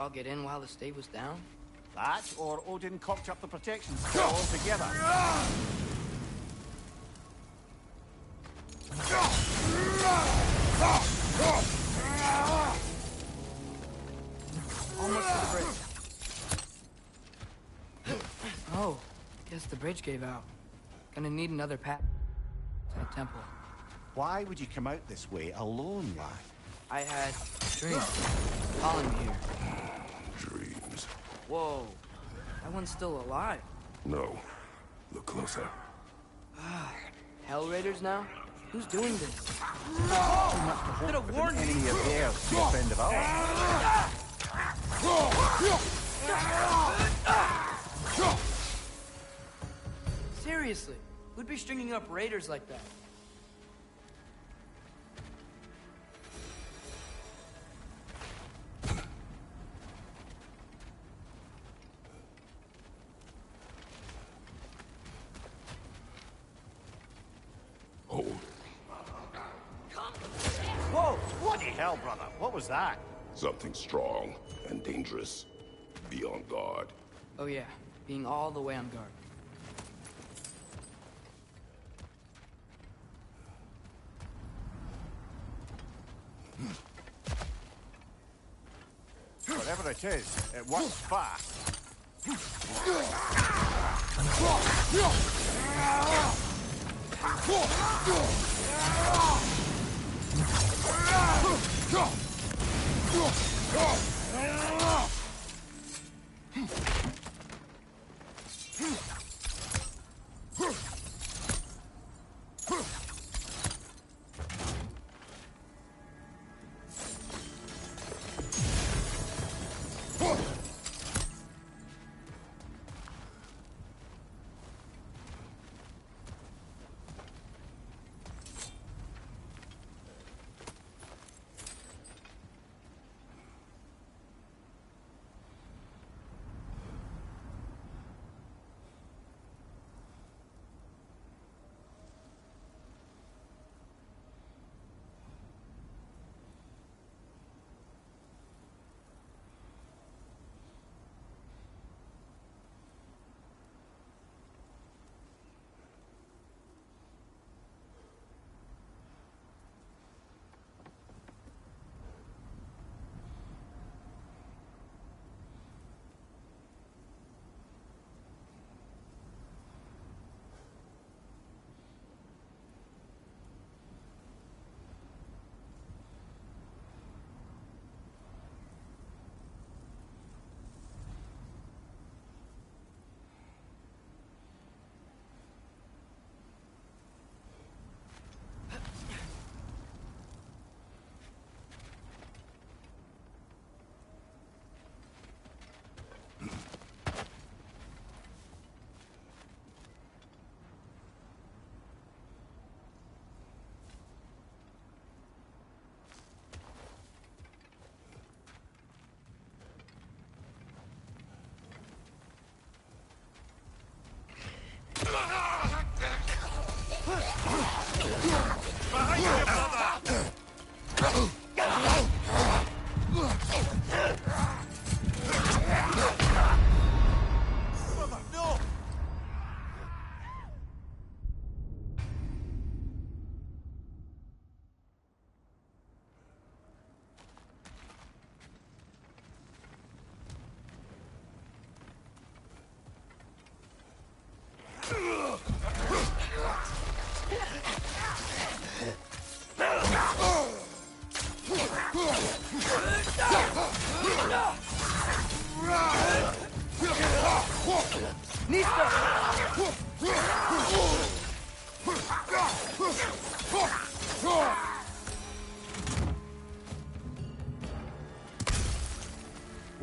I'll get in while the stave was down? That, or Odin cocked up the protection spell altogether. Almost to the bridge. Oh, guess the bridge gave out. Gonna need another path to the temple. Why would you come out this way alone, lad? I had dreams calling me here. Dreams. Whoa, that one's still alive. No. Look closer. Hell Raiders now? Who's doing this? Could have warned me. Enemy of theirs, be a friend of ours. Seriously, who'd be stringing up raiders like that? Hold. Whoa! Bloody hell, brother. What was that? Something strong and dangerous. Be on guard. Oh yeah, being all the way on guard. Whatever it is, it works fast.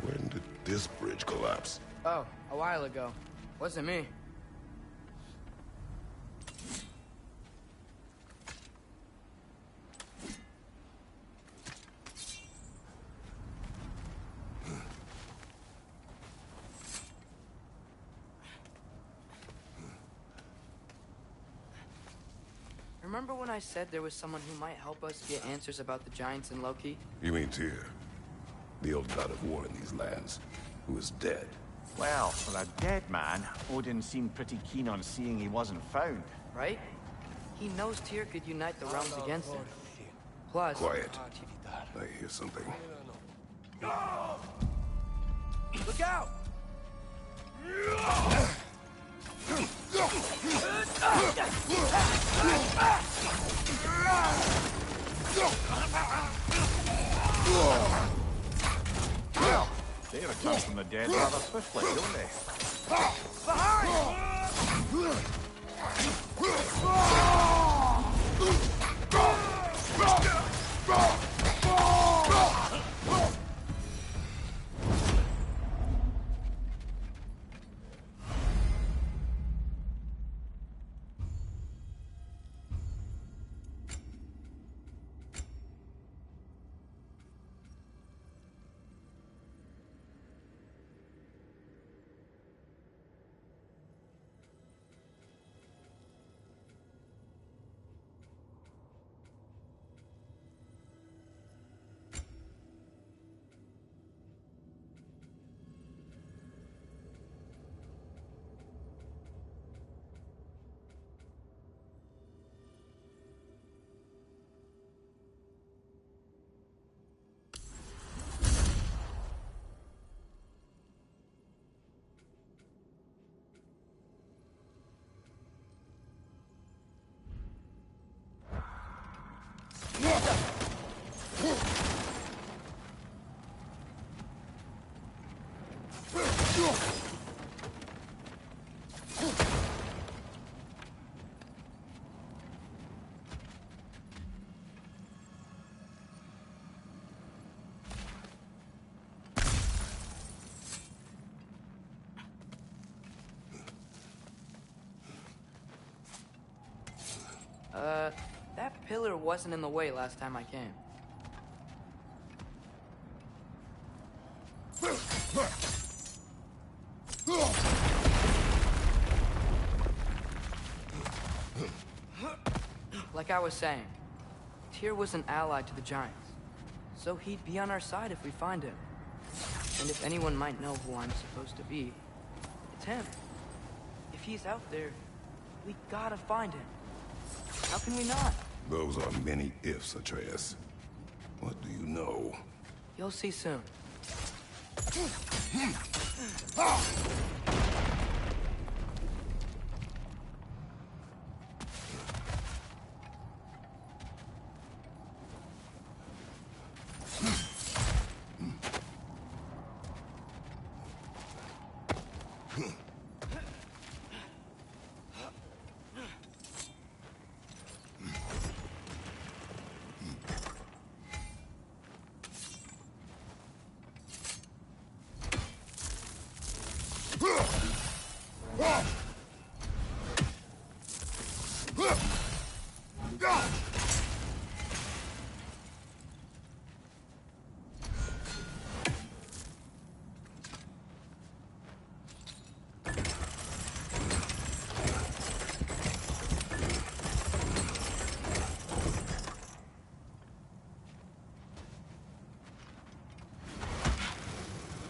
When did this bridge collapse? Oh, a while ago. Wasn't me. Remember when I said there was someone who might help us get answers about the Giants and Loki? You mean Tyr? The old god of war in these lands, who is dead. Well, for a dead man, Odin seemed pretty keen on seeing he wasn't found. Right? He knows Tyr could unite the realms against him. Plus... Quiet. I hear something. Look out! They return from the dead rather swiftly, don't they? That pillar wasn't in the way last time I came. Like I was saying, Tyr was an ally to the Giants, so he'd be on our side if we find him. And if anyone might know who I'm supposed to be, it's him. If he's out there, we gotta find him. How can we not? Those are many ifs, Atreus. What do you know? You'll see soon.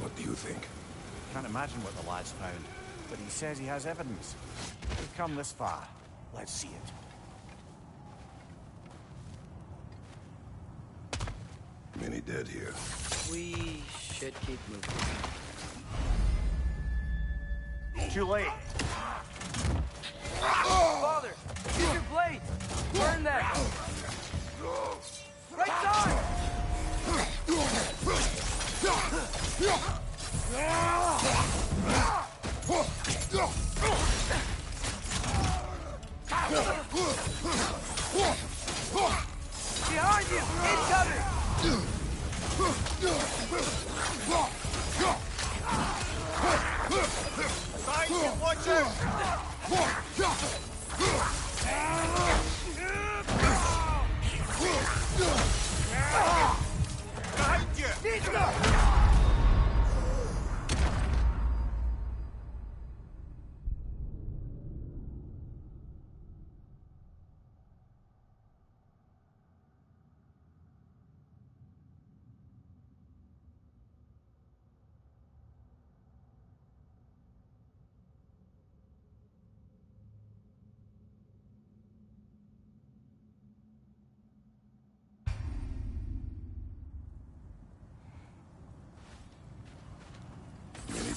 What do you think? Can't imagine what the lad's found, but he says he has evidence. We've come this far. Let's see it. Many dead here. We should keep moving. Too late. Father, use your blades! Burn them! Right side! Behind you! Incoming! Behind you, watch out! Behind you!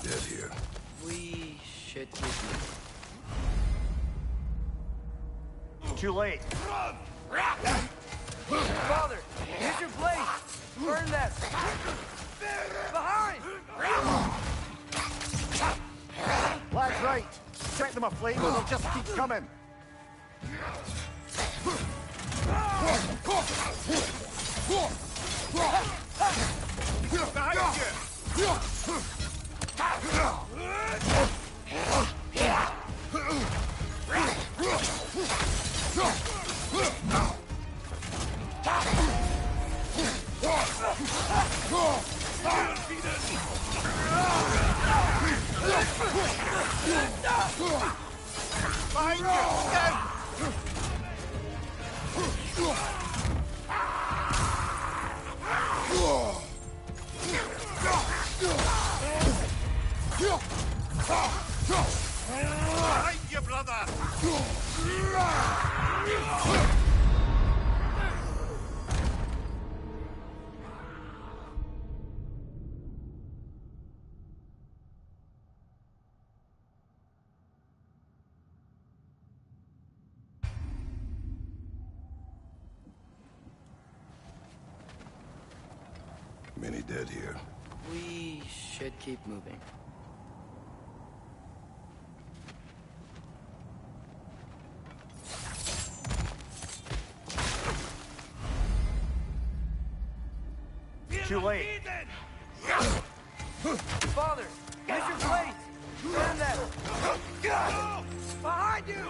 dead here? We should keep moving. Too late. Father, use your blade! Burn them! Behind! Lad's right. Set them aflame or they'll just keep coming. Behind you! Down! Behind you, brother! Many dead here. We should keep moving. Too late. Father, use your blades! Burn them! Behind you!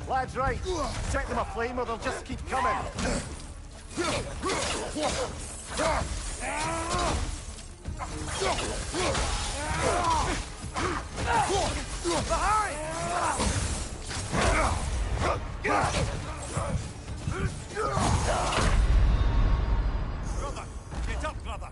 Lad's right. Set them aflame or they'll just keep coming. Brother! Get up, brother!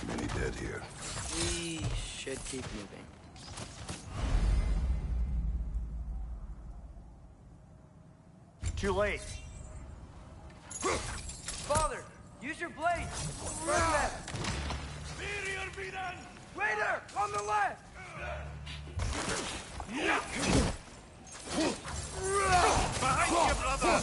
Many dead here. We should keep moving. Too late. Father, use your blades! Burn them! Waiter, on the left! Behind you, brother!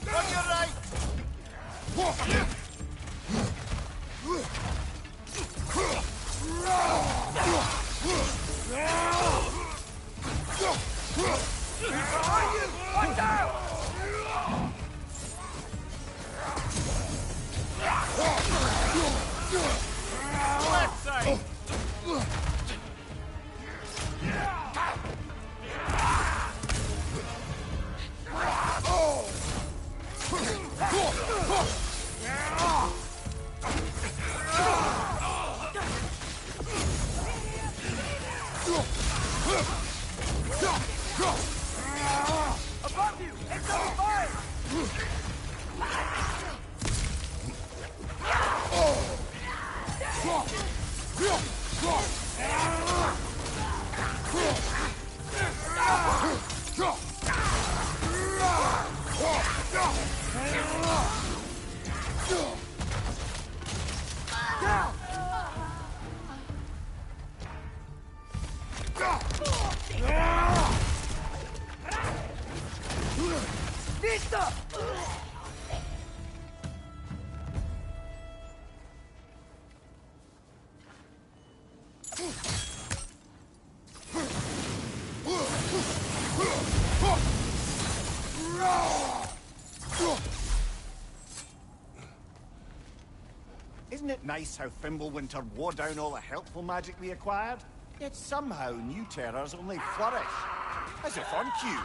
On your right! Behind you! Watch out! Left side! Above you! It's on fire! Listo! Isn't it nice how Fimbulwinter wore down all the helpful magic we acquired? Yet somehow new terrors only flourish. As if on cue.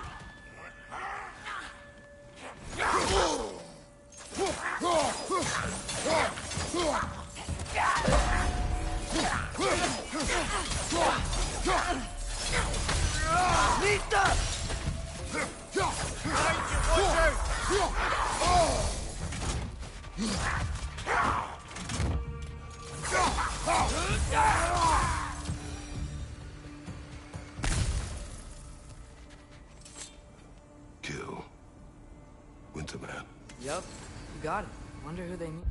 Yup, you got it. Wonder who they mean.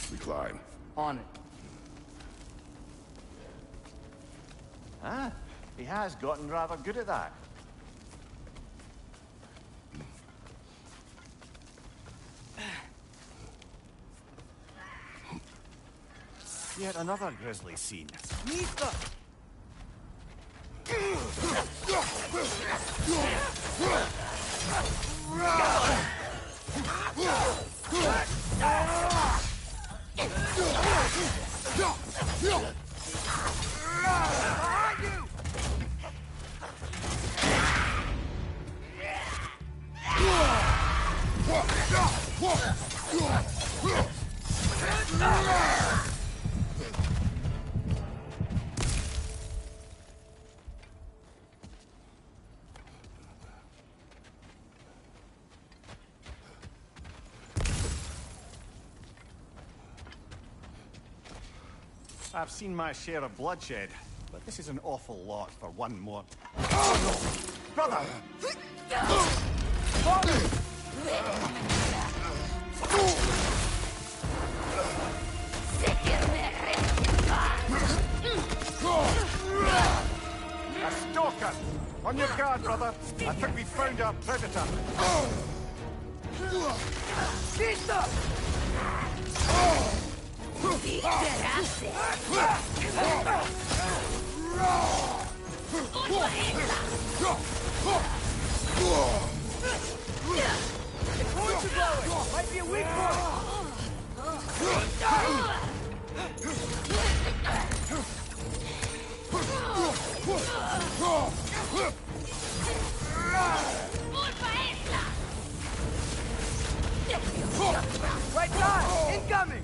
We climb. On it. Ah, he has gotten rather good at that. Yet another grisly scene. Nista! I've seen my share of bloodshed, but this is an awful lot for one more. Brother! A stalker! On your guard, brother. I think we found our predator. Nista! It's horns are blowing! Might be a weak Right side! Incoming!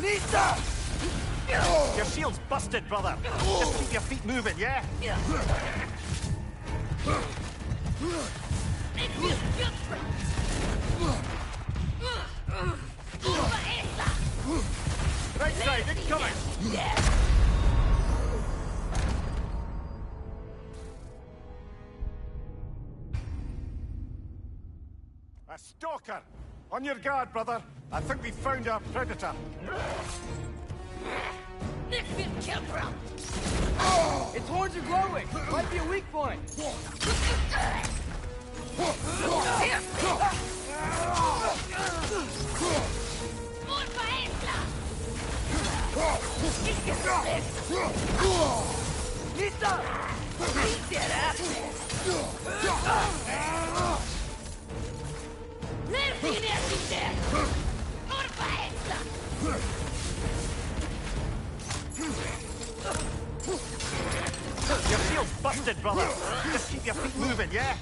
Nista! Your shield's busted, brother. Just keep your feet moving, yeah? Right side, incoming! A stalker! On your guard, brother. I think we found our predator. Its horns are glowing! Might be a weak point! Nista! Your shield's busted, brother. Just keep your feet moving, yeah?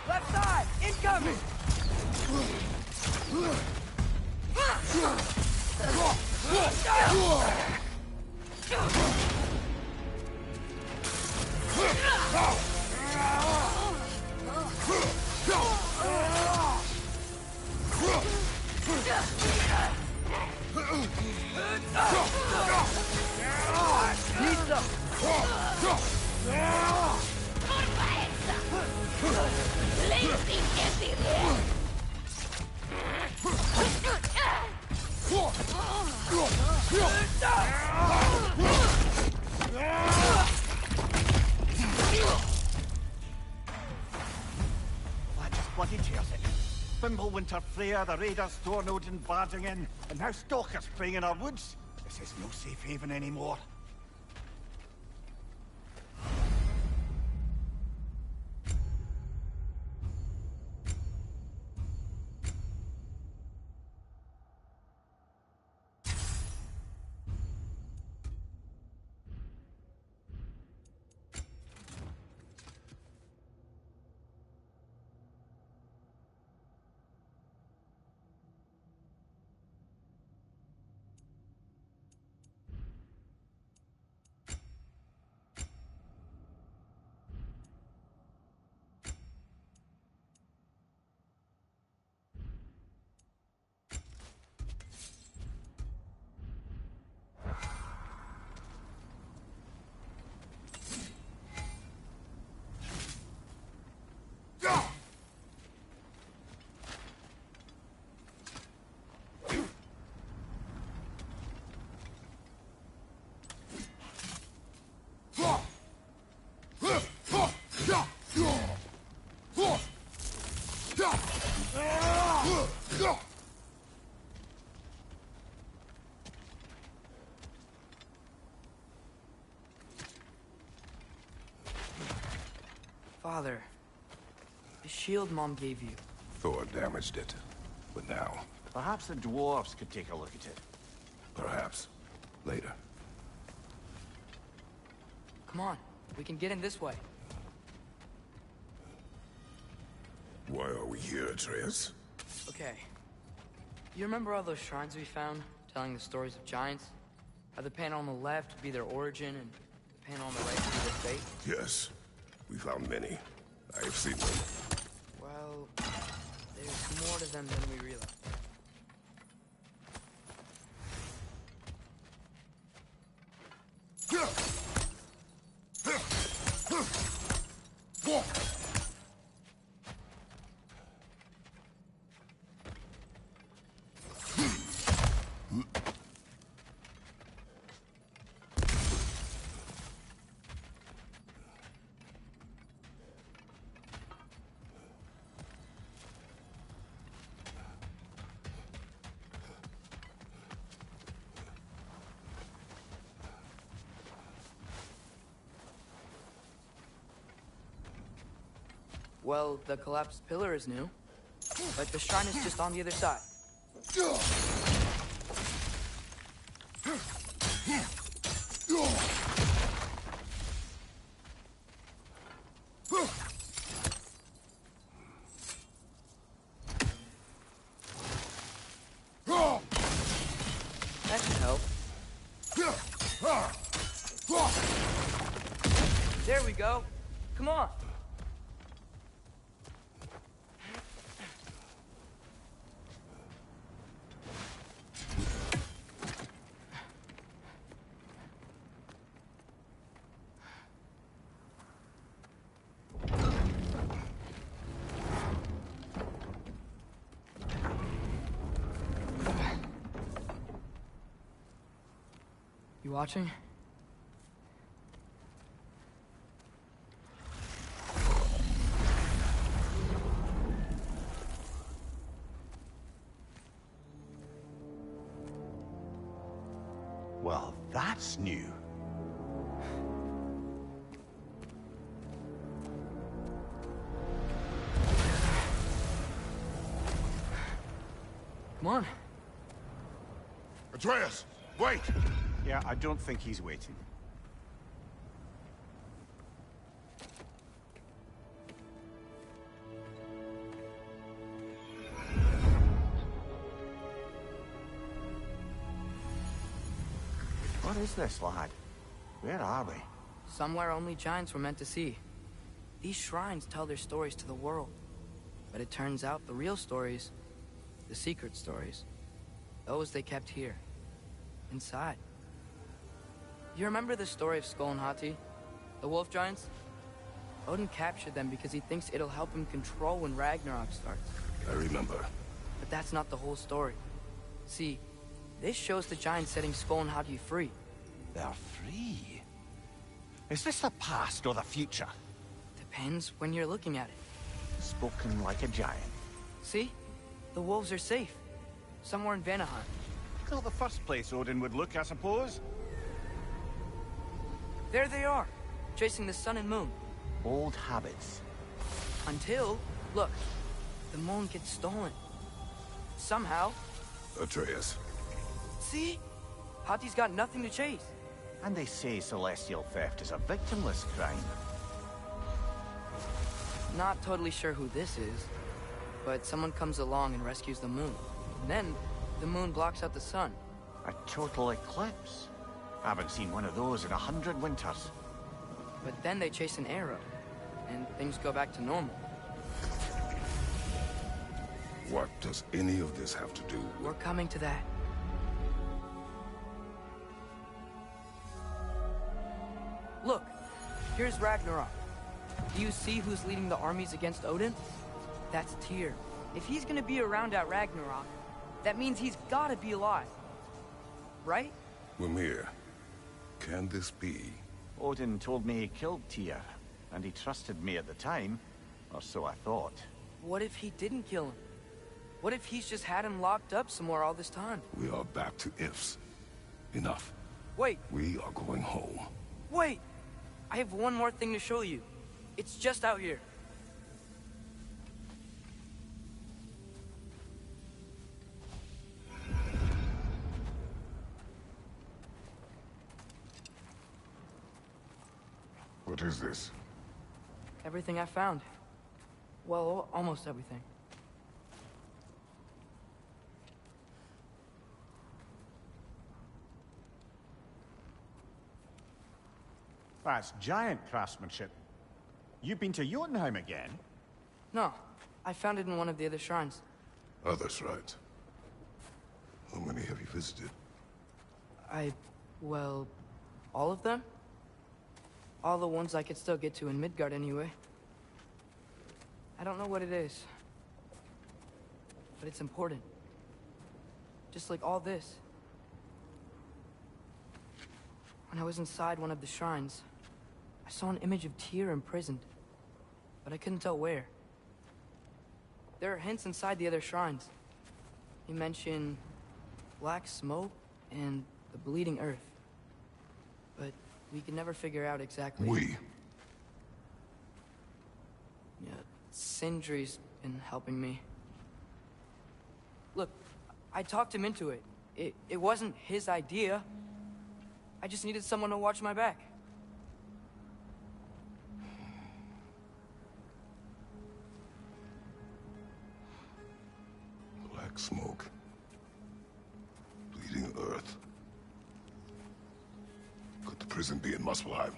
Left side! Incoming! Just bloody tears it. Fimbulwinter, Freya, the raiders, Stornod and Vardingen, and now stalkers preying in our woods. This is no safe haven anymore. Father, the shield Mom gave you. Thor damaged it. But now, Perhaps the dwarves could take a look at it. perhaps, later. Come on, we can get in this way. Why are we here, Atreus? Okay. You remember all those shrines we found, telling the stories of giants? How the panel on the left would be their origin, and the panel on the right would be their fate? Yes. We found many. I have seen them. Well, there's more to them than we realize. Well, the collapsed pillar is new, but the shrine is just on the other side. That should help. There we go. Come on. You watching? Well, that's new. Come on. Atreus! Wait! Yeah, I don't think he's waiting. What is this, lad? Where are we? Somewhere only giants were meant to see. These shrines tell their stories to the world. But it turns out the real stories, the secret stories, those they kept here, inside. You remember the story of Skull and Hati? The wolf giants? Odin captured them because he thinks it'll help him control when Ragnarok starts. I remember. But that's not the whole story. See, this shows the giants setting Skull and Hati free. They're free? Is this the past or the future? Depends when you're looking at it. Spoken like a giant. See? The wolves are safe. Somewhere in Vanaheim. Not the first place Odin would look, I suppose. There they are, chasing the sun and moon. Old habits. Until, look, the moon gets stolen. Somehow. Atreus. See? Hati's got nothing to chase. And they say celestial theft is a victimless crime. Not totally sure who this is, but someone comes along and rescues the moon. And then, the moon blocks out the sun. A total eclipse. I haven't seen one of those in 100 winters. But then they chase an arrow, and things go back to normal. What does any of this have to do with... We're coming to that. Look, here's Ragnarok. Do you see who's leading the armies against Odin? That's Tyr. If he's gonna be around at Ragnarok, that means he's gotta be alive. Right? Mimir, can this be? Odin told me he killed Tyr, and he trusted me at the time, or so I thought. What if he didn't kill him? What if he's just had him locked up somewhere all this time? We are back to ifs. Enough. Wait, We are going home. wait! I have one more thing to show you. It's just out here. What is this? Everything I found. Well, almost everything. That's giant craftsmanship. You've been to Jotunheim again? No, I found it in one of the other shrines. Others, right? How many have you visited? Well, all of them? All the ones I could still get to in Midgard anyway. I don't know what it is. But it's important. Just like all this. When I was inside one of the shrines, I saw an image of Tyr imprisoned. But I couldn't tell where. There are hints inside the other shrines. He mentioned black smoke and the bleeding earth. But we could never figure out exactly. We? Yeah, Sindri's been helping me. Look, I talked him into it. It wasn't his idea. I just needed someone to watch my back. Black smoke. Bleeding earth. Could the prison be in Muspelheim?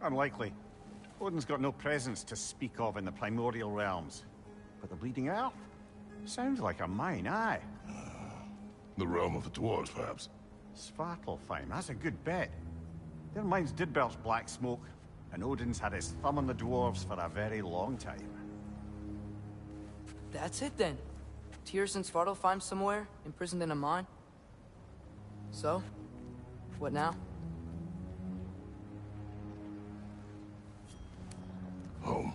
Unlikely. Odin's got no presence to speak of in the primordial realms. But the Bleeding Earth? Sounds like a mine, aye. The realm of the dwarves, perhaps? Svartalfheim, that's a good bet. Their mines did belch black smoke, and Odin's had his thumb on the dwarves for a very long time. That's it then. Tyr's in Svartalfheim somewhere, imprisoned in a mine. So, what now? Home.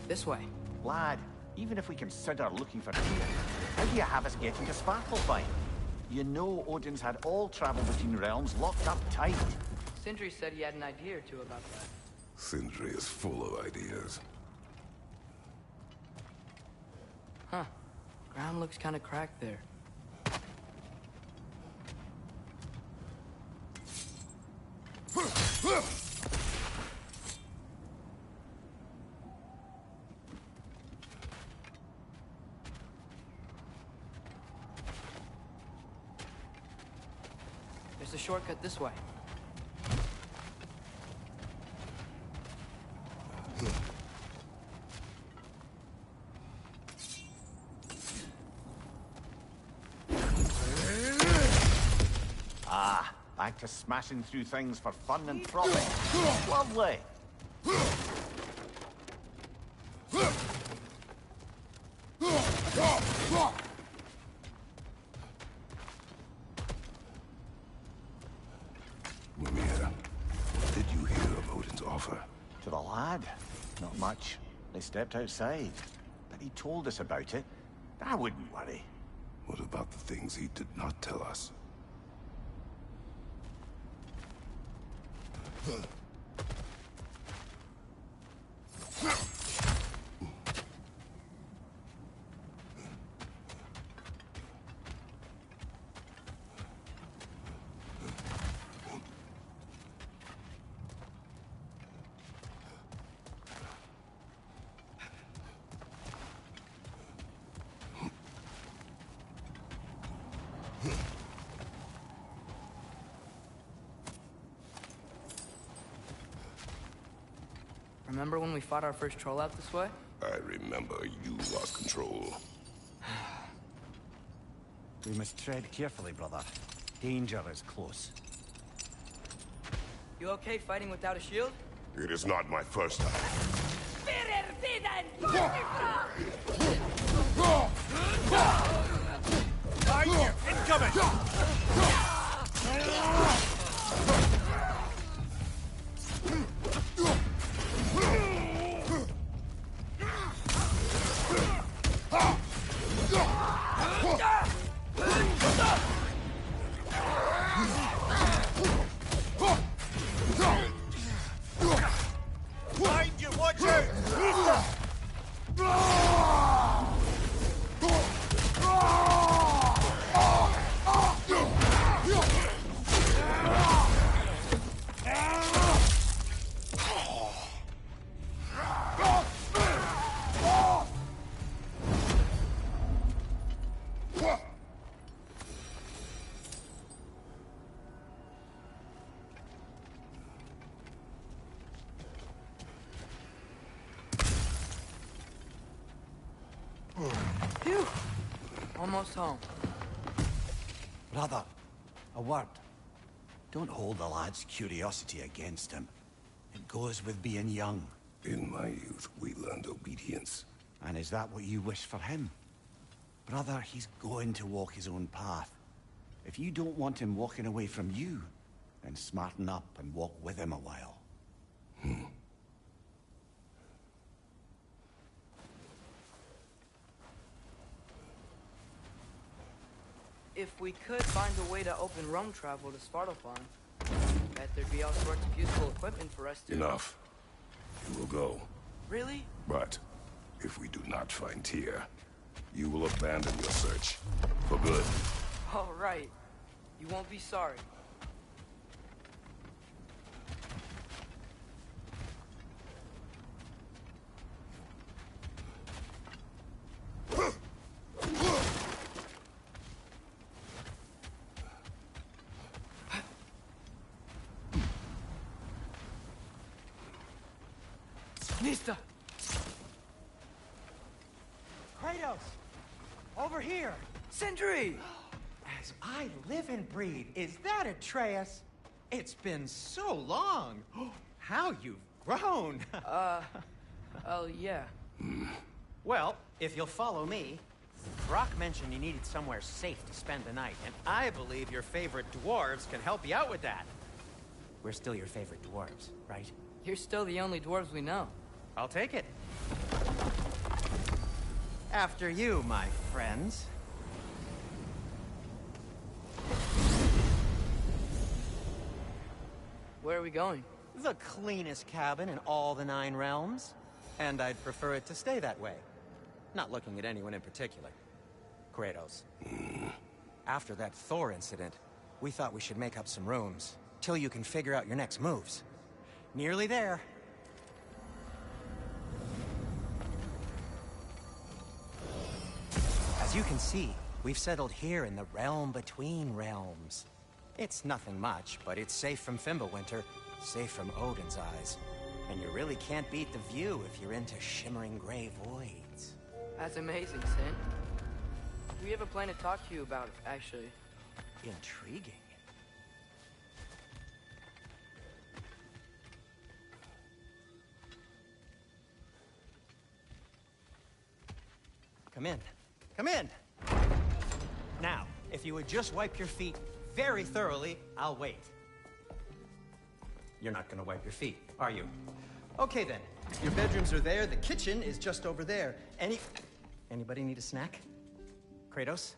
This way. Lad, even if we consider looking for Tyr, how do you have us getting to Svartalfheim? You know Odin's had all travel between realms locked up tight. Sindri said he had an idea or two about that. Sindri is full of ideas. Huh. Ground looks kind of cracked there. There's a shortcut this way. to smashing through things for fun and profit. Lovely. Mimir, what did you hear of Odin's offer? To the lad? Not much. They stepped outside. But he told us about it. I wouldn't worry. What about the things he did not tell us? Remember when we fought our first troll out this way? I remember you lost control. We must tread carefully, brother. Danger is close. You okay fighting without a shield? It is not my first time. Incoming! Behind you, watch out! Phew! Almost home. Brother, a word. Don't hold the lad's curiosity against him. It goes with being young. In my youth, we learned obedience. And is that what you wish for him? Brother, he's going to walk his own path. If you don't want him walking away from you, then smarten up and walk with him a while. If we could find a way to open roam travel to Svartalfheim, bet there'd be all sorts of useful equipment for us to... Enough. You will go. Really? But if we do not find Tyr, you will abandon your search. For good. All right. You won't be sorry. Nista! Kratos! Over here! Sindri! As I live and breathe, is that Atreus? It's been so long! How you've grown! Oh, yeah. Well, if you'll follow me, Brock mentioned you needed somewhere safe to spend the night, and I believe your favorite dwarves can help you out with that. We're still your favorite dwarves, right? You're still the only dwarves we know. I'll take it. After you, my friends. Where are we going? The cleanest cabin in all the 9 realms. And I'd prefer it to stay that way. Not looking at anyone in particular. Kratos. After that Thor incident, we thought we should make up some rooms, till you can figure out your next moves. Nearly there. As you can see, we've settled here in the realm between realms. It's nothing much, but it's safe from Fimbulwinter, safe from Odin's eyes. And you really can't beat the view if you're into shimmering gray voids. That's amazing, Sin. We have a plan to talk to you about, actually. Intriguing. Come in. Come in! Now, if you would just wipe your feet very thoroughly, I'll wait. You're not gonna wipe your feet, are you? Okay then. Your bedrooms are there, the kitchen is just over there. Anybody need a snack? Kratos?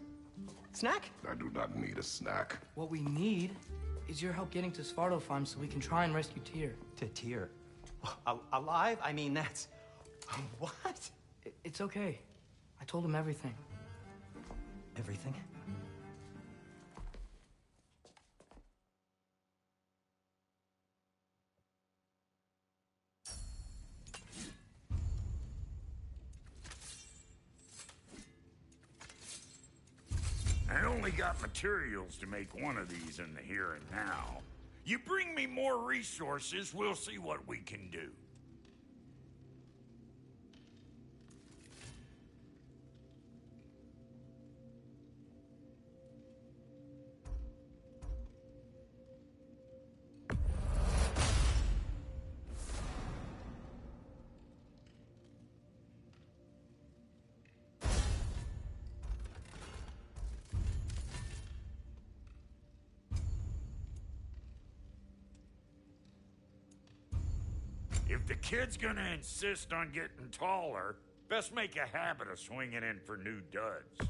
Snack? I do not need a snack. What we need is your help getting to Svartalfheim so we can try and rescue Tyr. To Tyr? Alive? I mean, that's... What? It's okay. I told him everything. Everything? I only got materials to make one of these in the here and now. You bring me more resources, we'll see what we can do. If the kid's gonna insist on getting taller, best make a habit of swinging in for new duds.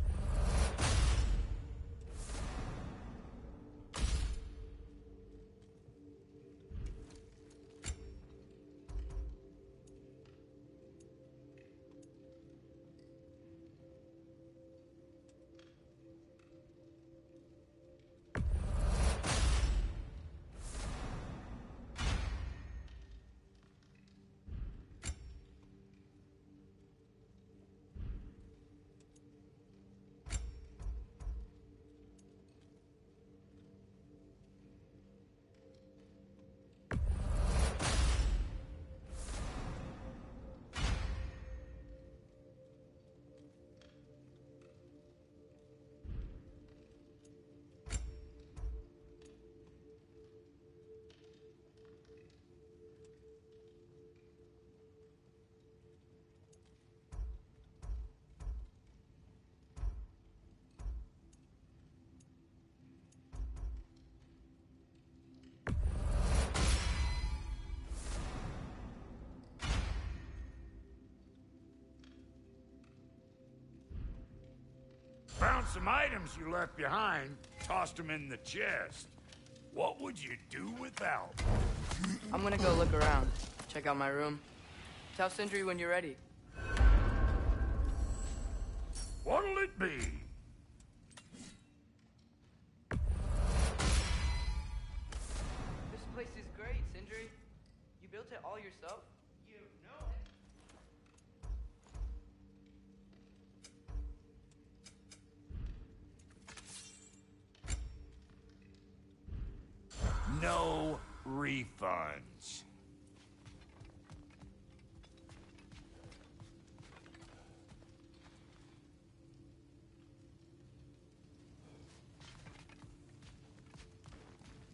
Found some items you left behind, tossed them in the chest. What would you do without? I'm gonna go look around. Check out my room. Tell Sindri when you're ready. What'll it be? This place is great, Sindri. You built it all yourself? You know it. No refunds.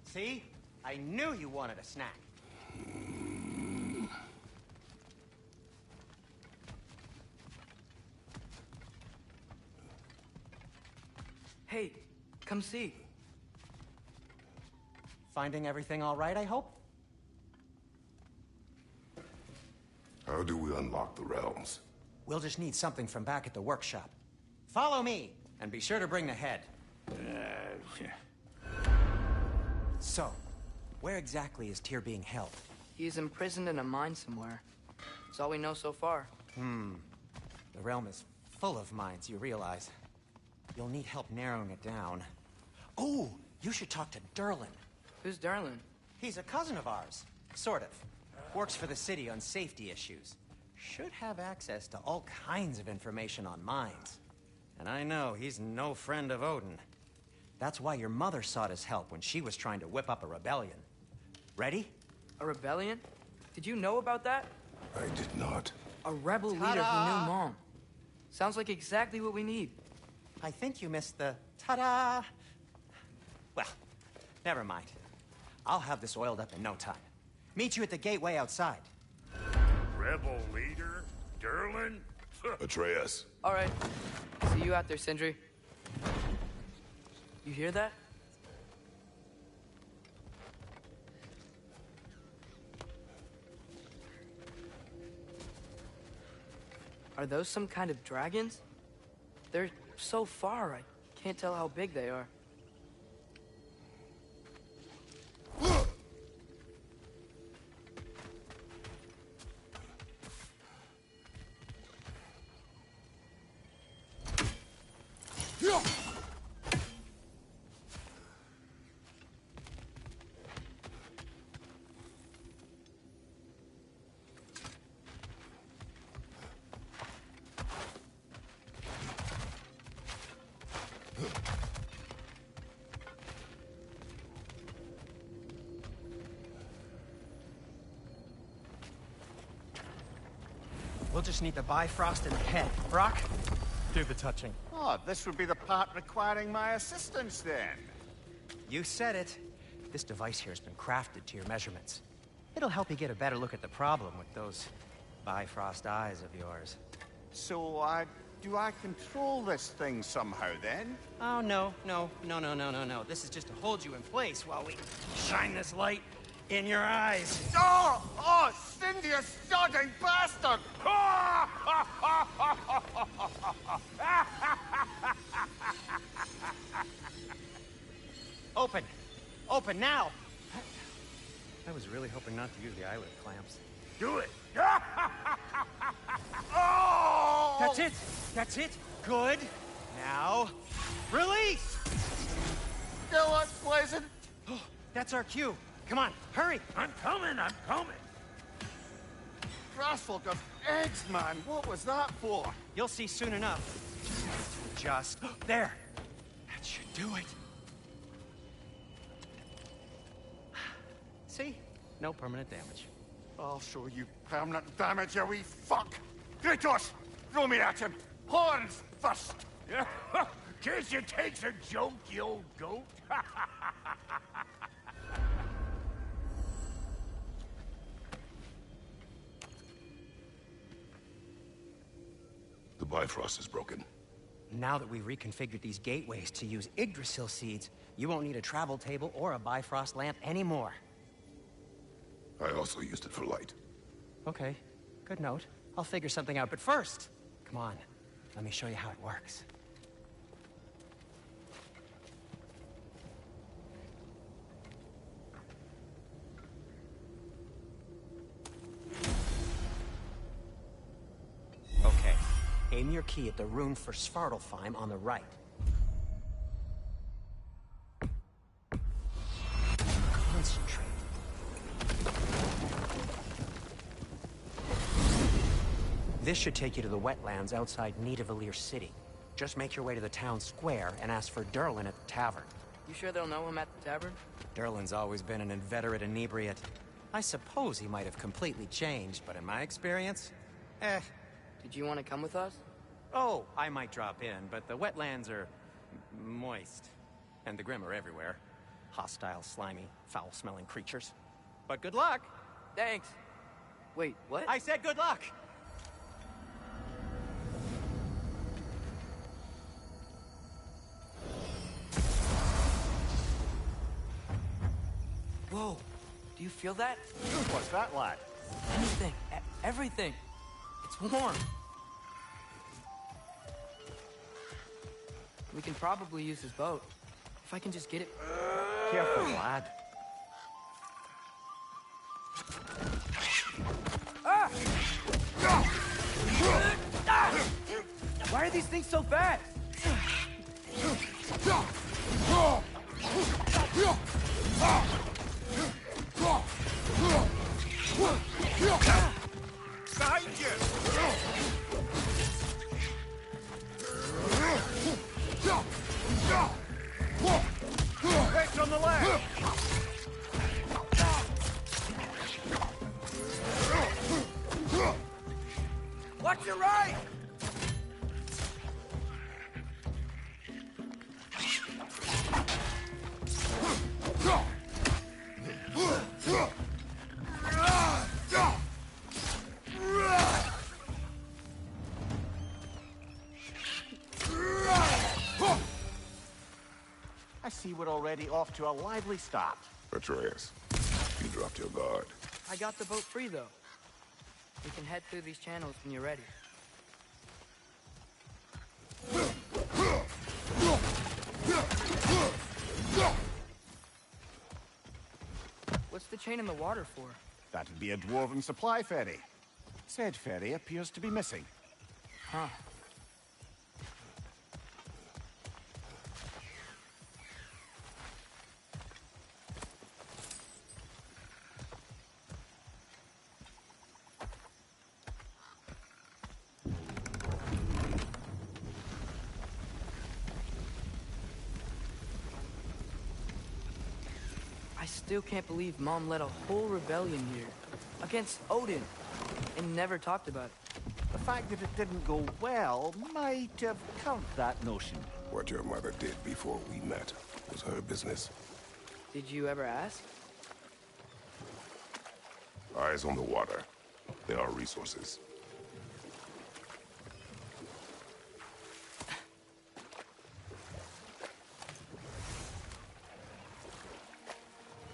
See? I knew you wanted a snack. Hey, come see. Finding everything all right, I hope? How do we unlock the realms? We'll just need something from back at the workshop. Follow me, and be sure to bring the head. So, where exactly is Tyr being held? He's imprisoned in a mine somewhere. That's all we know so far. The realm is full of mines, you realize. You'll need help narrowing it down. Oh, you should talk to Durlin. Who's Darlin? He's a cousin of ours. Sort of. Works for the city on safety issues. Should have access to all kinds of information on mines. And I know he's no friend of Odin. That's why your mother sought his help when she was trying to whip up a rebellion. Ready? A rebellion? Did you know about that? I did not. A rebel leader who Ta-da! knew Mom. Sounds like exactly what we need. I think you missed the ta-da. Well, never mind. I'll have this oiled up in no time. Meet you at the gateway outside. Rebel leader? Durlin? Atreus. All right. See you out there, Sindri. You hear that? Are those some kind of dragons? They're so far, I can't tell how big they are. We'll just need the Bifrost in the head. Brock, do the touching. Oh, this would be the part requiring my assistance then. You said it. This device here has been crafted to your measurements. It'll help you get a better look at the problem with those Bifrost eyes of yours. So, do I control this thing somehow then? Oh, no. This is just to hold you in place while we shine this light in your eyes. Oh, Cindy, you sodding bastard! Open! Open now! I was really hoping not to use the eyelid clamps. Do it! Oh! That's it! That's it! Good! Now, release! Still unpleasant. Oh, that's our cue. Come on, hurry! I'm coming, I'm coming! Grassful of eggs, man. What was that for? You'll see soon enough. Just... there! That should do it. See? No permanent damage. I'll show you permanent damage, you wee fuck! Kratos! Throw me at him! Horns first! Guess you takes a joke, you old goat. The Bifrost is broken. Now that we've reconfigured these gateways to use Yggdrasil seeds, you won't need a travel table or a Bifrost lamp anymore. I also used it for light. Okay, good note. I'll figure something out, but first, come on, let me show you how it works. Okay, aim your key at the rune for Svartalfheim on the right. Concentrate. This should take you to the wetlands outside Nidavellir City. Just make your way to the town square and ask for Durlin at the tavern. You sure they'll know him at the tavern? Durlin's always been an inveterate inebriate. I suppose he might have completely changed, but in my experience, Did you want to come with us? Oh, I might drop in, but the wetlands are moist. And the Grimm are everywhere. Hostile, slimy, foul-smelling creatures. But good luck! Thanks. Wait, what? I said good luck! Whoa, do you feel that? What's that, lad? Anything, everything. It's warm. We can probably use his boat. If I can just get it... Careful, lad. Ah! Why are these things so fast? Behind you! Heads on the left! Watch your right! see we're already off to a lively start. Atreus, you dropped your guard. I got the boat free, though. We can head through these channels when you're ready. What's the chain in the water for? That'd be a dwarven supply ferry. Said ferry appears to be missing. Huh. I still can't believe Mom led a whole rebellion here against Odin and never talked about it. The fact that it didn't go well might have curbed that notion. What your mother did before we met was her business. Did you ever ask? Eyes on the water. There are resources.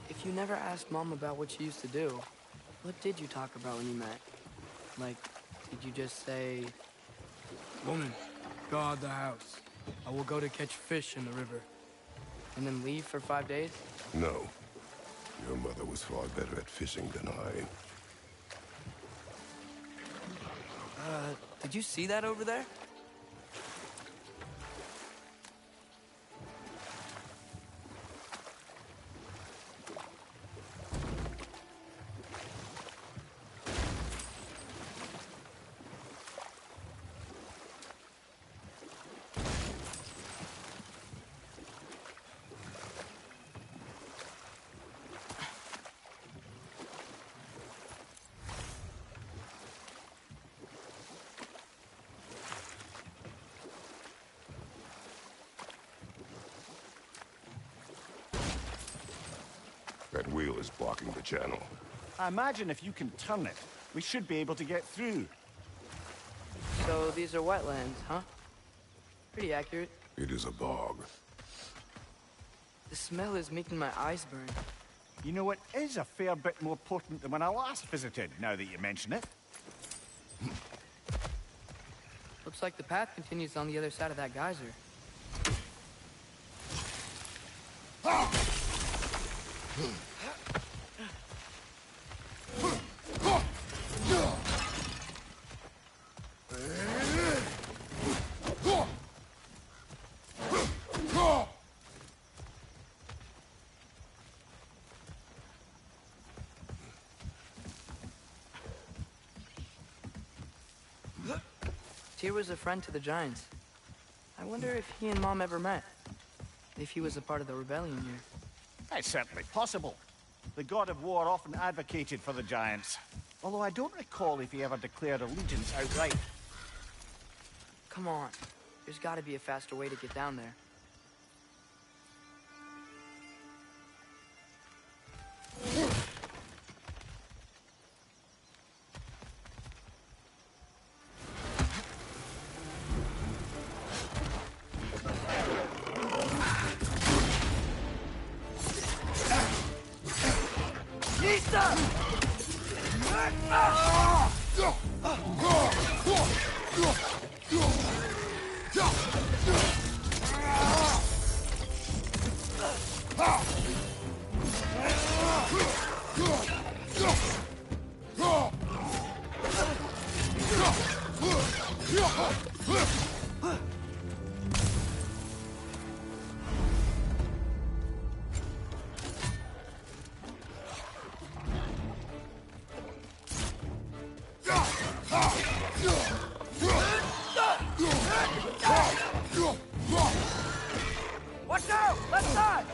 If you never asked Mom about what she used to do, what did you talk about when you met? Like, did you just say... Woman, guard the house. I will go to catch fish in the river. And then leave for 5 days? No. Your mother was far better at fishing than I. Did you see that over there? That wheel is blocking the channel. I imagine if you can turn it, we should be able to get through. So these are wetlands, huh? Pretty accurate. It is a bog. The smell is making my eyes burn. You know, it is a fair bit more potent than when I last visited, now that you mention it. Looks like the path continues on the other side of that geyser. Tyr was a friend to the Giants. I wonder if he and Mom ever met. If he was a part of the rebellion here. It's certainly possible. The god of war often advocated for the Giants. Although I don't recall if he ever declared allegiance outright. Come on. There's gotta be a faster way to get down there. Watch out! Left side!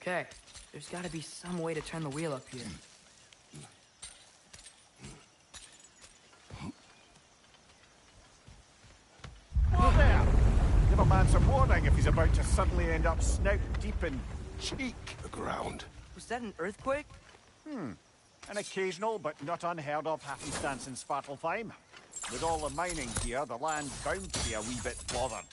Okay, there's gotta be some way to turn the wheel up here. Whoa there! Give a man some warning if he's about to suddenly end up snout deep in cheek. The ground. Was that an earthquake? An occasional but not unheard of happenstance in Svartalfheim. With all the mining here, the land's bound to be a wee bit bothered.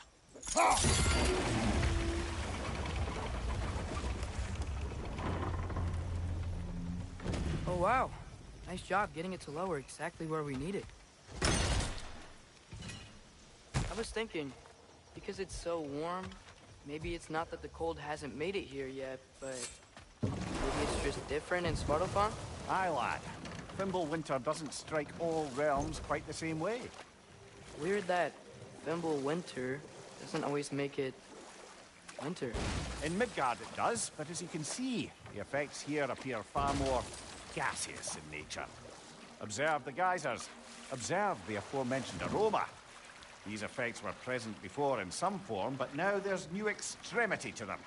Oh wow, nice job getting it to lower exactly where we need it. I was thinking, because it's so warm, maybe it's not that the cold hasn't made it here yet, but maybe it's just different in Svartalfheim? Aye, lad. Fimbulwinter doesn't strike all realms quite the same way. Weird that Fimbulwinter doesn't always make it winter. In Midgard it does, but as you can see, the effects here appear far more gaseous in nature. Observe the geysers. Observe the aforementioned aroma. These effects were present before in some form, but now there's new extremity to them.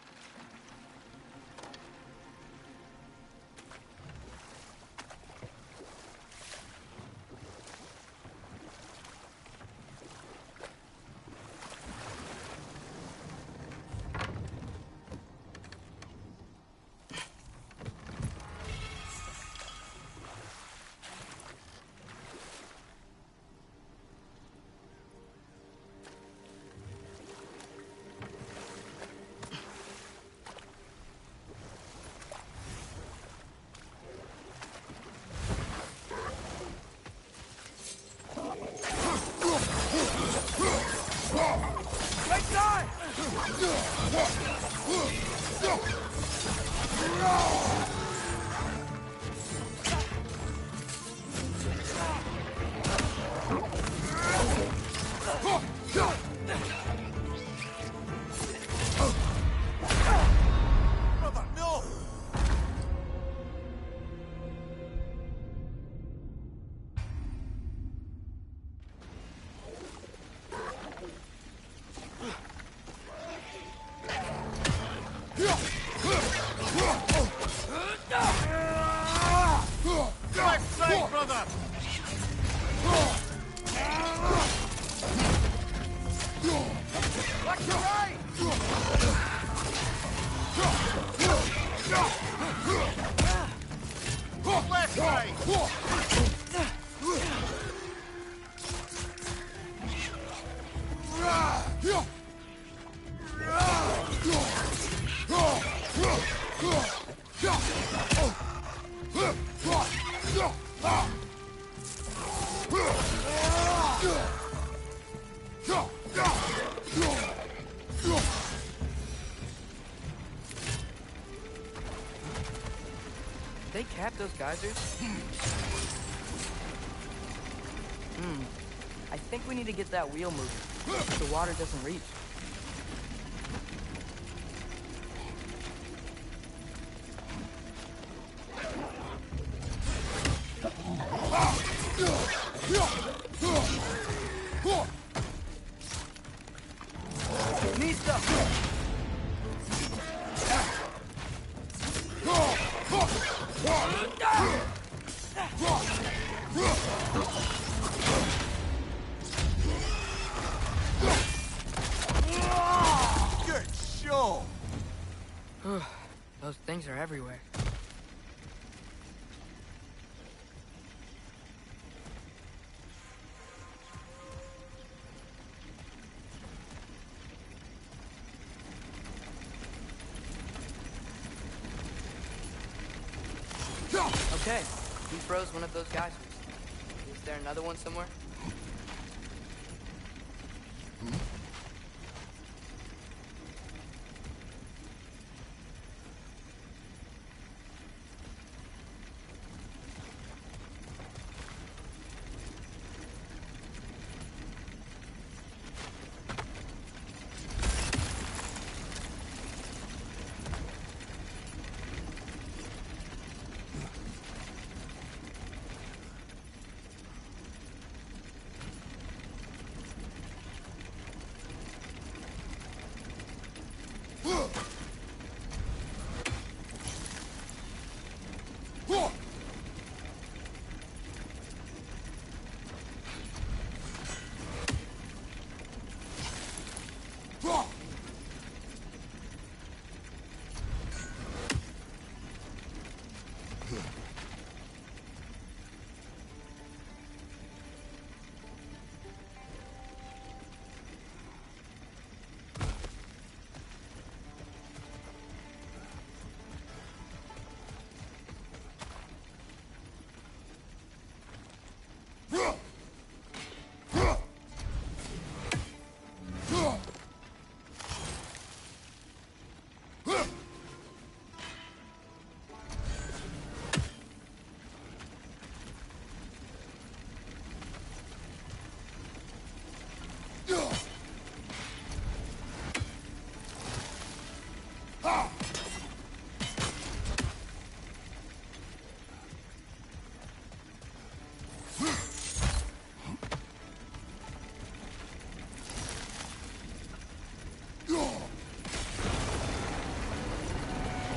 Brother, no! Left side, brother! Left to right! Left side! They capped those geysers? I think we need to get that wheel moving, so the water doesn't reach. Mista! Good show! Those things are everywhere. Okay, he froze one of those geysers. Is there another one somewhere?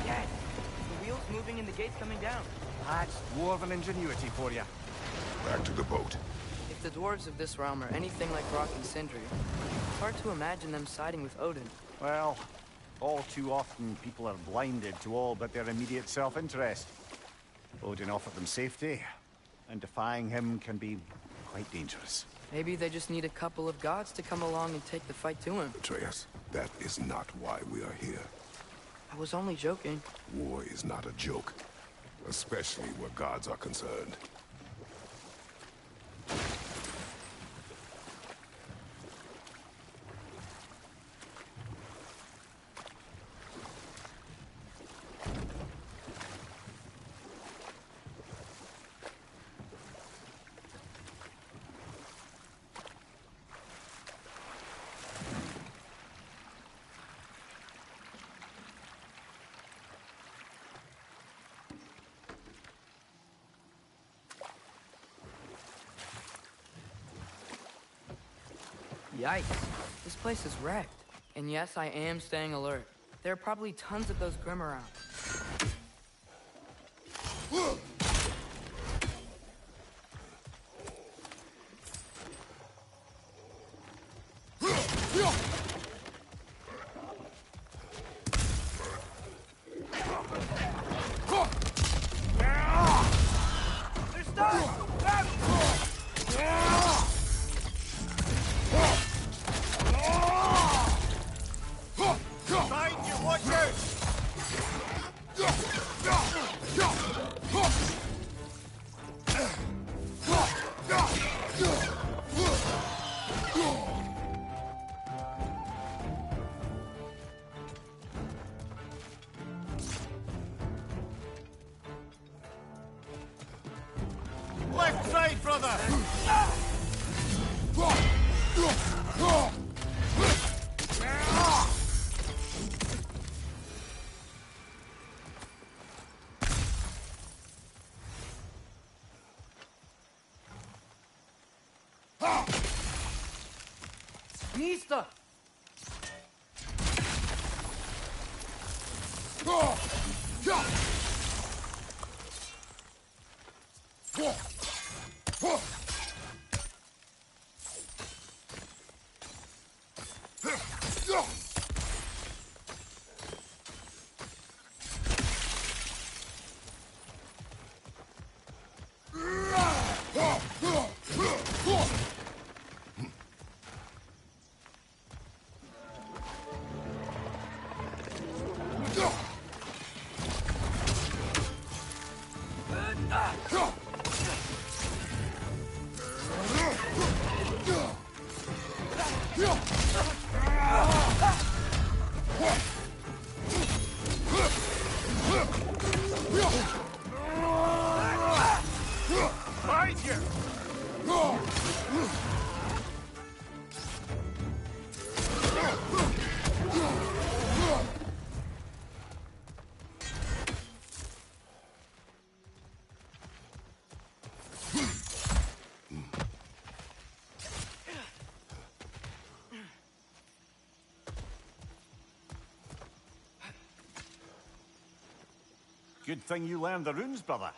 Yes! The wheel's moving and the gate's coming down. That's dwarven ingenuity for you. Back to the boat. If the dwarves of this realm are anything like Rock and Sindri, it's hard to imagine them siding with Odin. Well, all too often people are blinded to all but their immediate self-interest. Odin offered them safety, and defying him can be quite dangerous. Maybe they just need a couple of gods to come along and take the fight to him. Atreus, that is not why we are here. I was only joking. War is not a joke, especially where gods are concerned. Yikes. This place is wrecked. And yes, I am staying alert. There are probably tons of those Grim around. Left side, brother! Mista! Right here! Good thing you learned the runes, brother.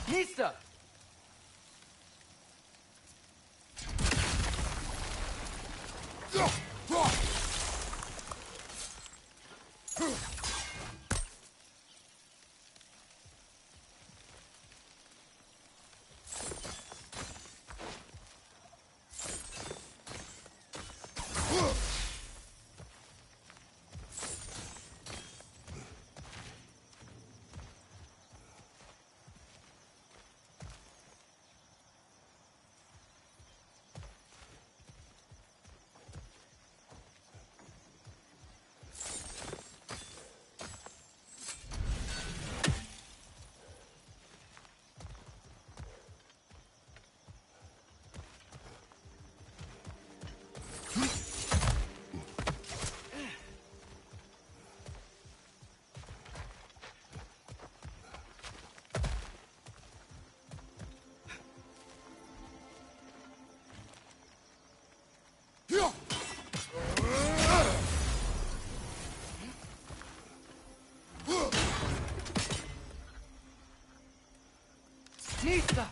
Nista! Nista!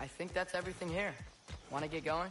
I think that's everything here. Want to get going?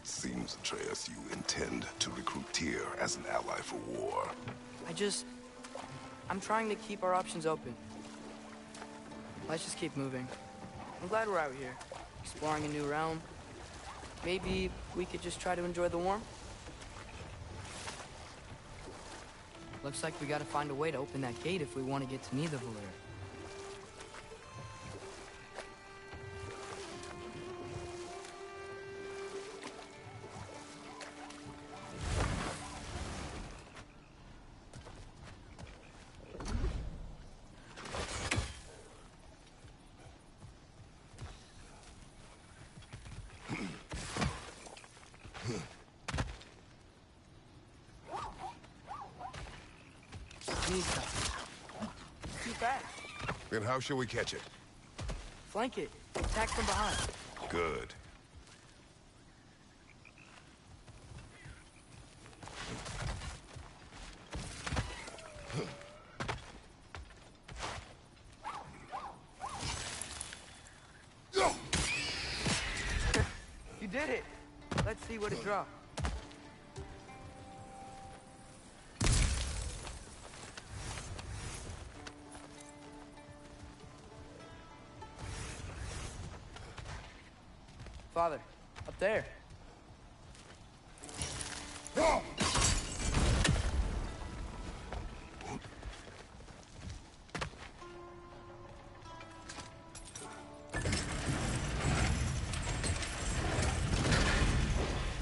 Seems, Atreus, you intend to recruit Tyr as an ally for war. I'm trying to keep our options open. Let's just keep moving. I'm glad we're out here, exploring a new realm. Maybe we could just try to enjoy the warmth? Looks like we gotta find a way to open that gate if we want to get to Nidavellir. Nista. Too fast. Then how shall we catch it? Flank it. Attack from behind. Good. You did it. Let's see what it dropped. Father, up there.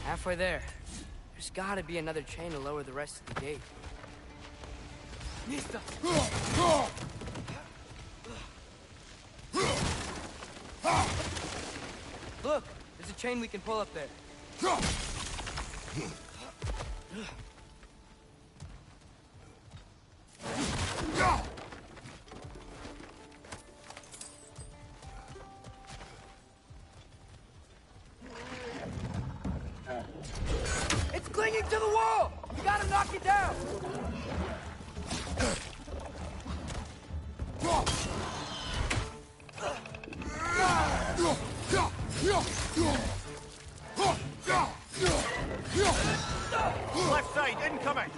Halfway there. There's gotta be another chain to lower the rest of the gate. Nista! Look! There's a chain we can pull up there. It's clinging to the wall! You gotta knock it down! Left side, incoming!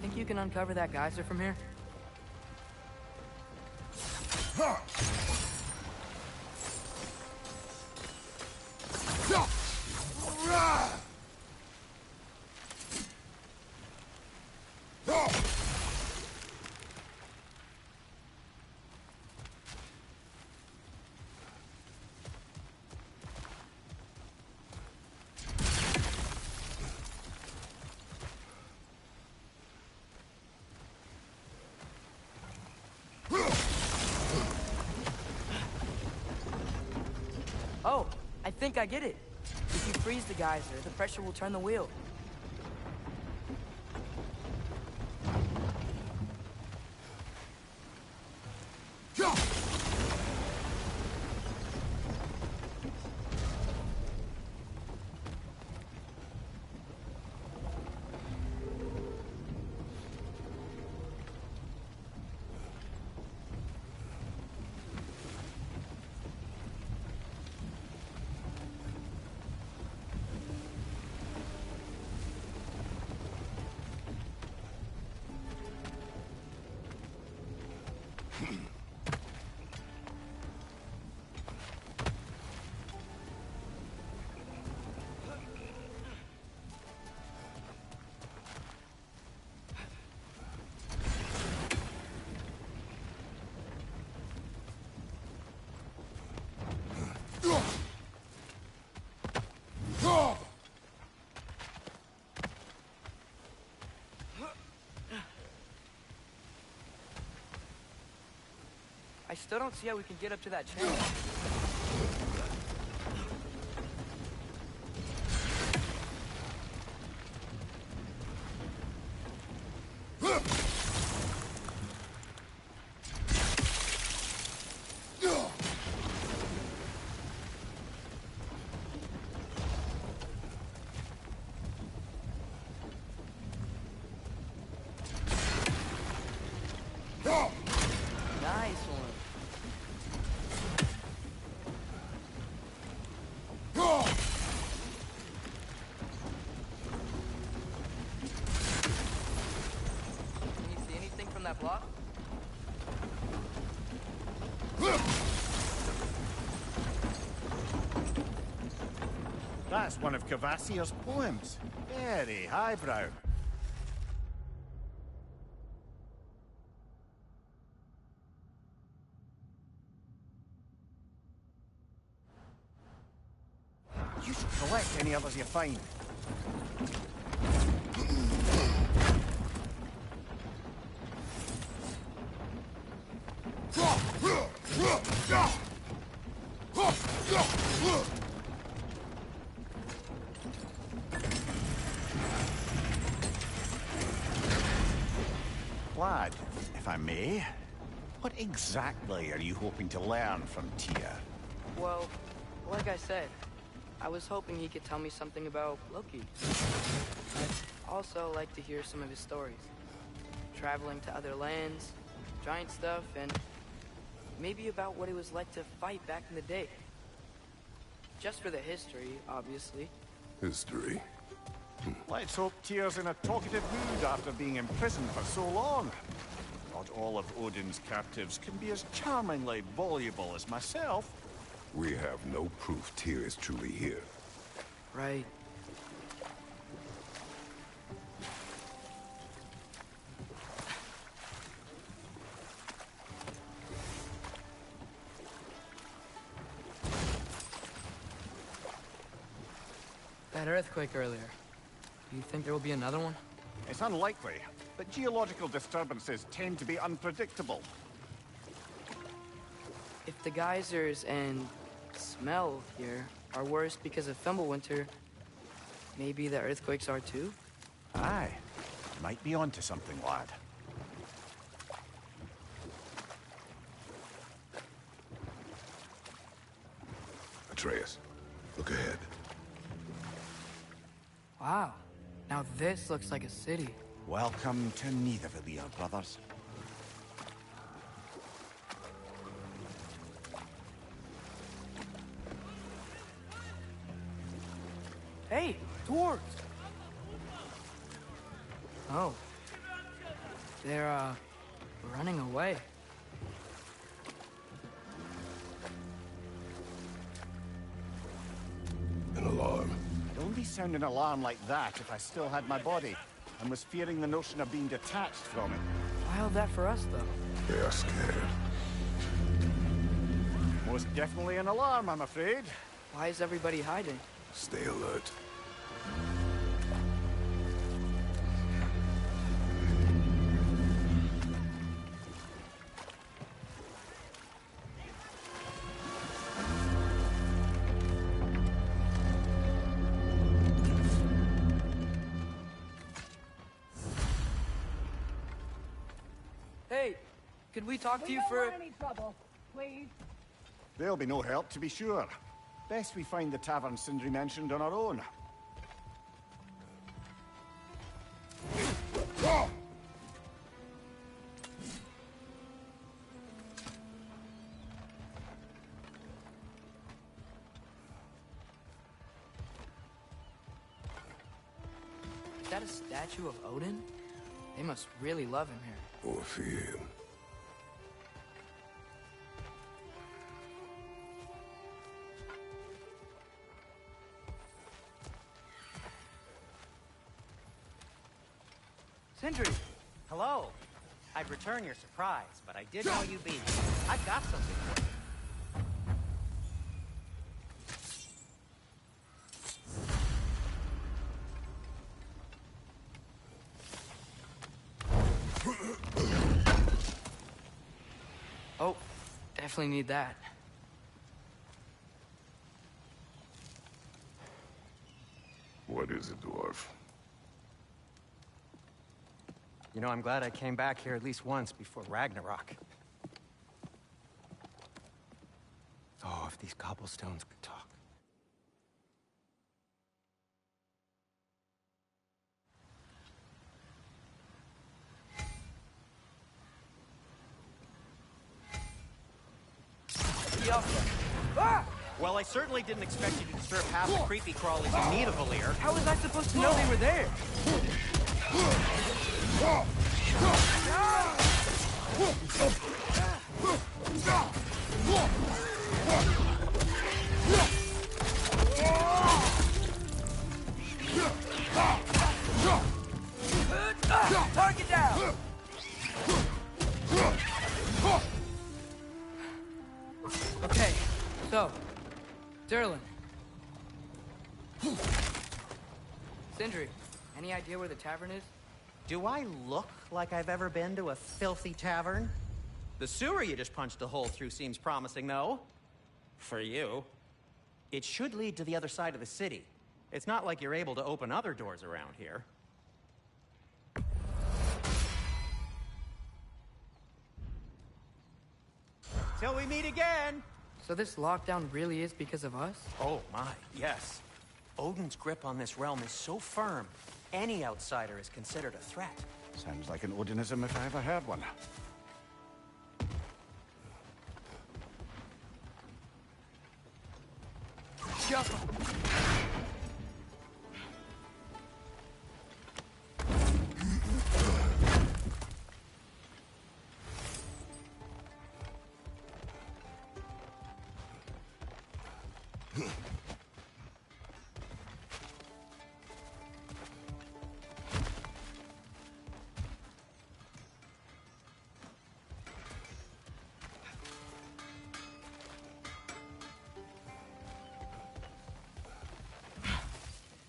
Think you can uncover that geyser from here? Oh, I think I get it. If you freeze the geyser, the pressure will turn the wheel. I still don't see how we can get up to that chain. Nice one. Can you see anything from that block? That's one of Cavassier's poems. Very highbrow. You should collect any others you find. Lad, if I may, what exactly are you hoping to learn from Tyr? Well, like I said, I was hoping he could tell me something about Loki. I'd also like to hear some of his stories. Traveling to other lands, giant stuff, and maybe about what it was like to fight back in the day. Just for the history, obviously. History. Let's hope Tyr's in a talkative mood after being imprisoned for so long. Not all of Odin's captives can be as charmingly voluble as myself. We have no proof Tyr is truly here. Right. That earthquake earlier. Do you think there will be another one? It's unlikely, but geological disturbances tend to be unpredictable. If the geysers and smell here are worse because of Fimbulwinter, maybe the earthquakes are too? Aye. Might be onto something, lad. Atreus, look ahead. Wow. Now this looks like a city. Welcome to Nidavellir, brothers. Hey, dwarves! Oh. They're, running away. An alarm. I'd only sound an alarm like that if I still had my body, and was fearing the notion of being detached from it. Wild that for us, though. They are scared. Most definitely an alarm, I'm afraid. Why is everybody hiding? Stay alert. Hey, could we talk to you We for... don't want any trouble, please. There'll be no help, to be sure. Best we find the tavern Sindri mentioned on our own. Is that a statue of Odin? They must really love him here. Or fear him. Sindri! Hello. I'd return your surprise, but I did know you'd be here. I've got something for you. Oh, definitely need that. What is it, dwarf? You know, I'm glad I came back here at least once before Ragnarok. Oh, if these cobblestones could talk. Ah! Well, I certainly didn't expect you to disturb half the creepy crawlies in Nidavellir. How was I supposed to know they were there? down! Okay, so, Durlin. Sindri, any idea where the tavern is? Do I look like I've ever been to a filthy tavern? The sewer you just punched a hole through seems promising, though. For you. It should lead to the other side of the city. It's not like you're able to open other doors around here. Till we meet again! So this lockdown really is because of us? Oh my, yes. Odin's grip on this realm is so firm, any outsider is considered a threat. Sounds like an Odinism if I ever heard one.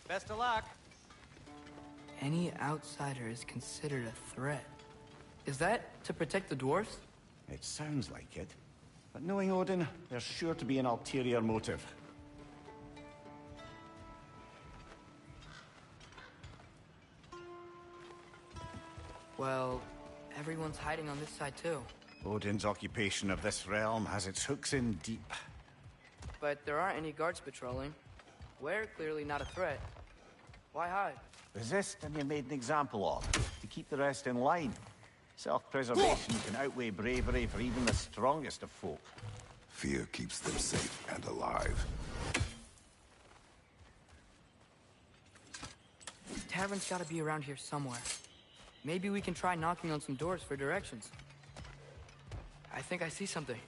Best of luck. Any outsider is considered a threat. Is that to protect the dwarves? It sounds like it. But knowing Odin, there's sure to be an ulterior motive. Well, everyone's hiding on this side too. Odin's occupation of this realm has its hooks in deep. But there aren't any guards patrolling. We're clearly not a threat. Why hide? Resist and you're made an example of, to keep the rest in line. Self-preservation can outweigh bravery for even the strongest of folk. Fear keeps them safe and alive. The tavern's gotta be around here somewhere. Maybe we can try knocking on some doors for directions. I think I see something.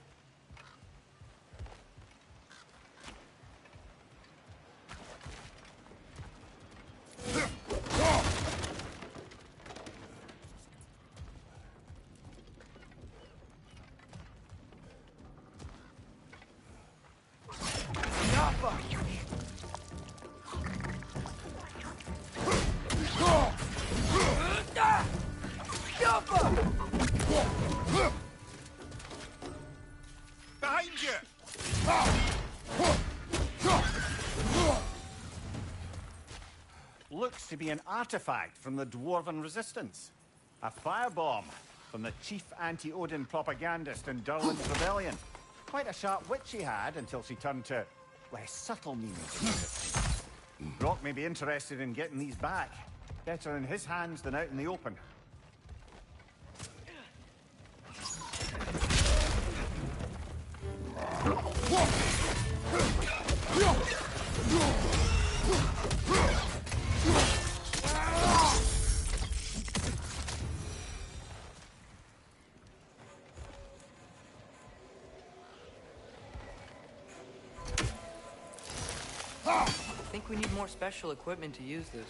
Behind you! Looks to be an artifact from the Dwarven Resistance. A firebomb from the chief anti-Odin propagandist in Durlin's rebellion. Quite a sharp wit she had until she turned to less subtle meanings. Brock may be interested in getting these back. Better in his hands than out in the open. I think we need more special equipment to use this.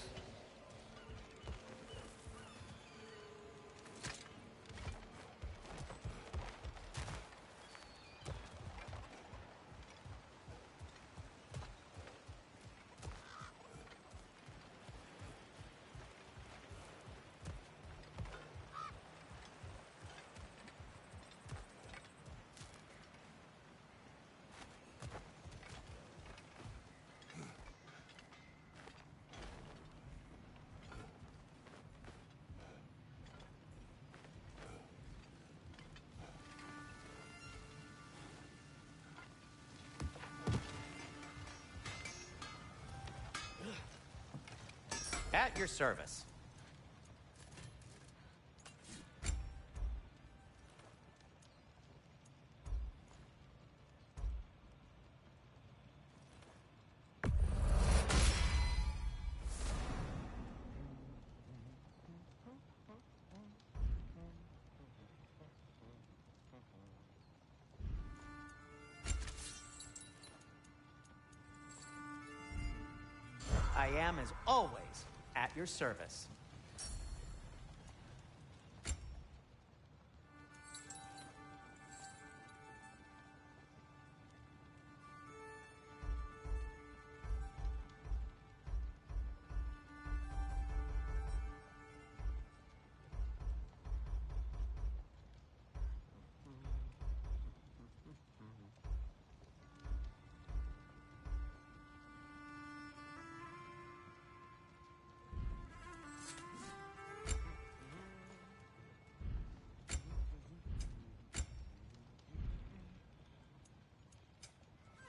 At your service. I am, as always, at your service.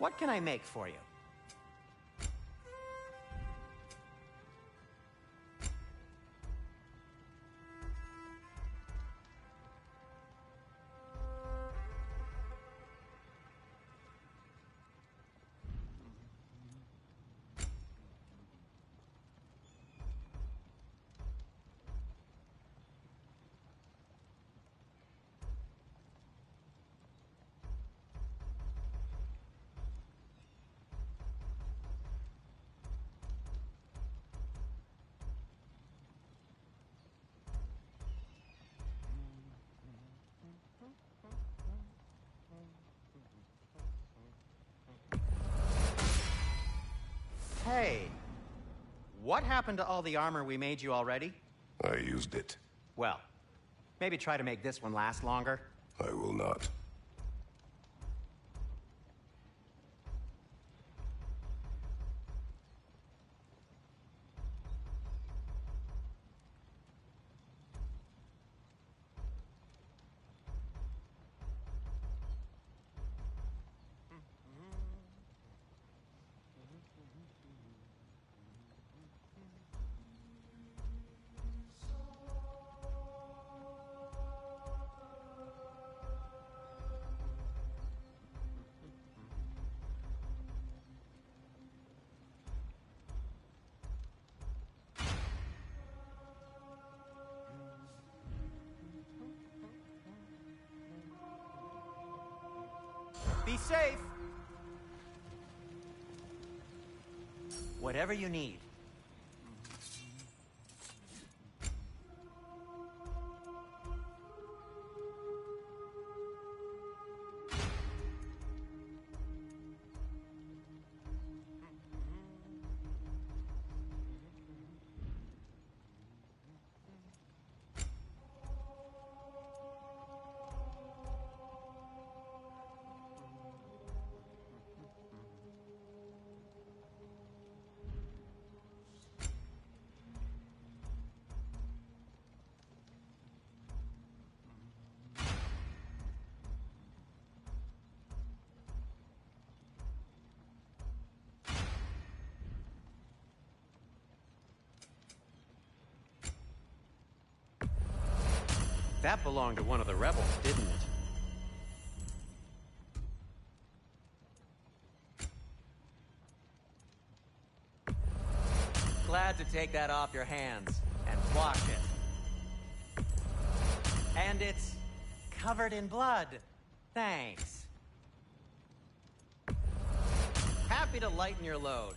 What can I make for you? Hey, what happened to all the armor we made you already? I used it. Well, maybe try to make this one last longer. I will not. Be safe! Whatever you need. That belonged to one of the rebels, didn't it? Glad to take that off your hands and wash it. And it's covered in blood. Thanks. Happy to lighten your load.